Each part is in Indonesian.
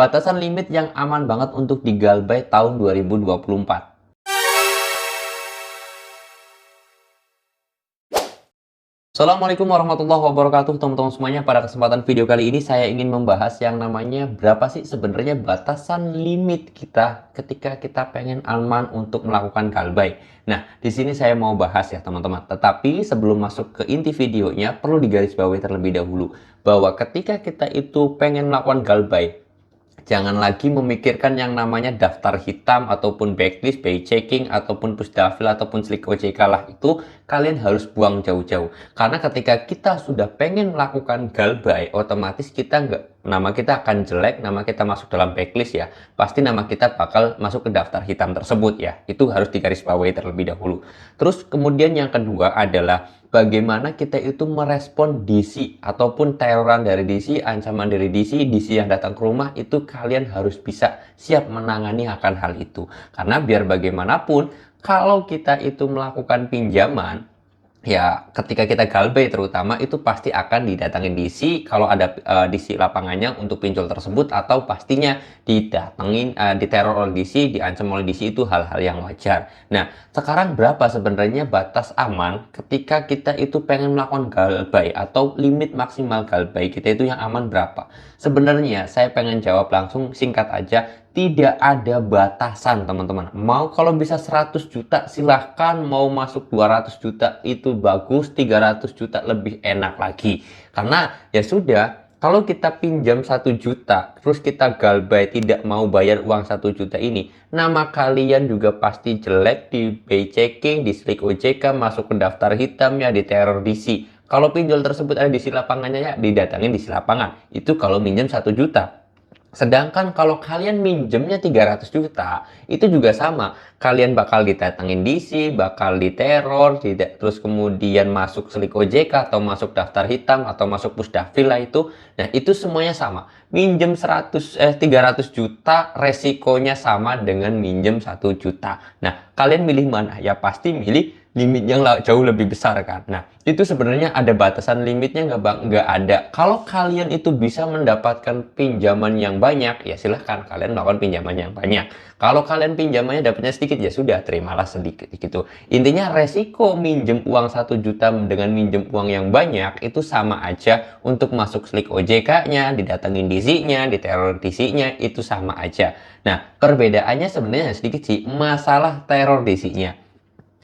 batasan limit yang aman banget untuk digalbay tahun 2024. Assalamualaikum warahmatullahi wabarakatuh teman-teman semuanya. Pada kesempatan video kali ini saya ingin membahas yang namanya berapa sih sebenarnya batasan limit kita ketika kita pengen aman untuk melakukan galbay. Nah, di sini saya mau bahas ya teman-teman. Tetapi sebelum masuk ke inti videonya perlu digarisbawahi terlebih dahulu bahwa ketika kita itu pengen melakukan galbay, jangan lagi memikirkan yang namanya daftar hitam ataupun backlist, by checking ataupun pusdafil ataupun slik OJK lah, itu kalian harus buang jauh-jauh. Karena ketika kita sudah pengen melakukan galbay, otomatis nama kita akan jelek, nama kita masuk dalam backlist ya. Pasti nama kita bakal masuk ke daftar hitam tersebut ya. Itu harus digarisbawahi terlebih dahulu. Terus kemudian yang kedua adalah bagaimana kita itu merespon DC ataupun teroran dari DC, ancaman dari DC yang datang ke rumah, itu kalian harus bisa siap menangani akan hal itu. Karena biar bagaimanapun, kalau kita itu melakukan pinjaman, ya ketika kita galbay terutama itu pasti akan didatangin DC kalau ada DC lapangannya untuk pinjol tersebut, atau pastinya didatengin diteror oleh DC, diancam oleh DC, itu hal-hal yang wajar. Nah, sekarang berapa sebenarnya batas aman ketika kita itu pengen melakukan galbay atau limit maksimal galbay kita itu yang aman berapa? Sebenarnya saya pengen jawab langsung singkat aja, tidak ada batasan teman-teman. Mau kalau bisa 100 juta silahkan, mau masuk 200 juta itu bagus, 300 juta lebih enak lagi. Karena ya sudah, kalau kita pinjam 1 juta terus kita galbay tidak mau bayar uang 1 juta ini, nama kalian juga pasti jelek di by checking, di slik OJK, masuk ke daftar hitam ya, di teror DC. Kalau pinjol tersebut ada di lapangannya ya didatangin di lapangan. Itu kalau minjem 1 juta. Sedangkan kalau kalian minjemnya 300 juta, itu juga sama. Kalian bakal didatengin DC, bakal diteror, terus kemudian masuk slik OJK atau masuk daftar hitam atau masuk pusdafil lah itu. Nah, itu semuanya sama. Minjem 300 juta resikonya sama dengan minjem 1 juta. Nah, kalian milih mana? Ya pasti milih limit yang jauh lebih besar kan. Nah, itu sebenarnya ada batasan limitnya nggak ada. Kalau kalian itu bisa mendapatkan pinjaman yang banyak, ya silahkan kalian melakukan pinjaman yang banyak. Kalau kalian pinjamannya dapatnya sedikit, ya sudah, terimalah sedikit gitu. Intinya resiko minjem uang 1 juta dengan minjem uang yang banyak itu sama aja. Untuk masuk slik OJK-nya, didatengin DC-nya, diteror DC-nya, itu sama aja. Nah, perbedaannya sebenarnya sedikit sih, masalah teror DC-nya.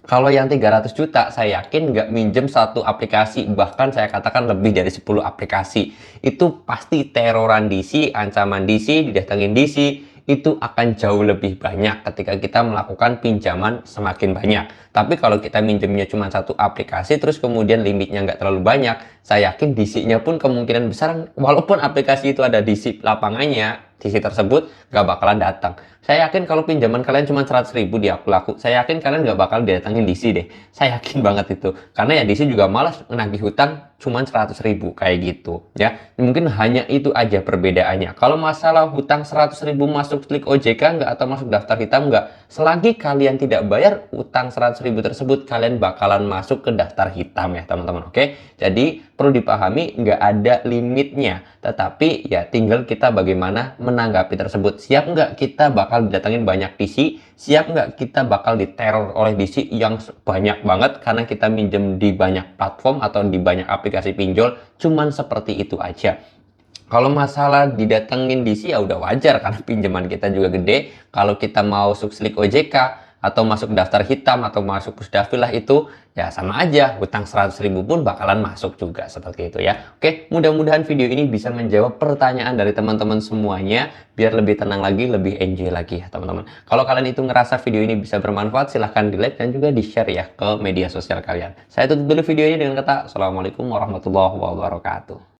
Kalau yang 300 juta, saya yakin nggak minjem satu aplikasi, bahkan saya katakan lebih dari 10 aplikasi. Itu pasti teroran DC, ancaman DC, didatengin DC, itu akan jauh lebih banyak ketika kita melakukan pinjaman semakin banyak. Tapi kalau kita minjemnya cuma satu aplikasi, terus kemudian limitnya nggak terlalu banyak, saya yakin DC-nya pun kemungkinan besar, walaupun aplikasi itu ada DC lapangannya, DC tersebut nggak bakalan datang. Saya yakin kalau pinjaman kalian cuma 100.000 di aku laku, saya yakin kalian nggak bakal didatangin DC deh. Saya yakin banget itu. Karena ya DC juga malas menagih hutang cuma 100.000 kayak gitu ya. Mungkin hanya itu aja perbedaannya. Kalau masalah hutang 100.000 masuk slik OJK nggak atau masuk daftar hitam nggak, selagi kalian tidak bayar utang 100.000 tersebut, kalian bakalan masuk ke daftar hitam ya teman-teman. Oke, jadi perlu dipahami nggak ada limitnya, tetapi ya tinggal kita bagaimana menanggapi tersebut. Siap nggak kita bakal didatengin banyak DC? Siap nggak kita bakal diteror oleh DC yang banyak banget karena kita minjem di banyak platform atau di banyak aplikasi pinjol? Cuman seperti itu aja. Kalau masalah didatengin DC ya udah wajar karena pinjaman kita juga gede. Kalau kita mau slik OJK atau masuk daftar hitam atau masuk pusdafil lah, itu ya sama aja, hutang 100.000 pun bakalan masuk juga seperti itu ya. Oke, mudah-mudahan video ini bisa menjawab pertanyaan dari teman-teman semuanya biar lebih tenang lagi, lebih enjoy lagi ya teman-teman. Kalau kalian itu ngerasa video ini bisa bermanfaat, silahkan di like dan juga di share ya ke media sosial kalian. Saya tutup dulu video ini dengan kata Assalamualaikum warahmatullahi wabarakatuh.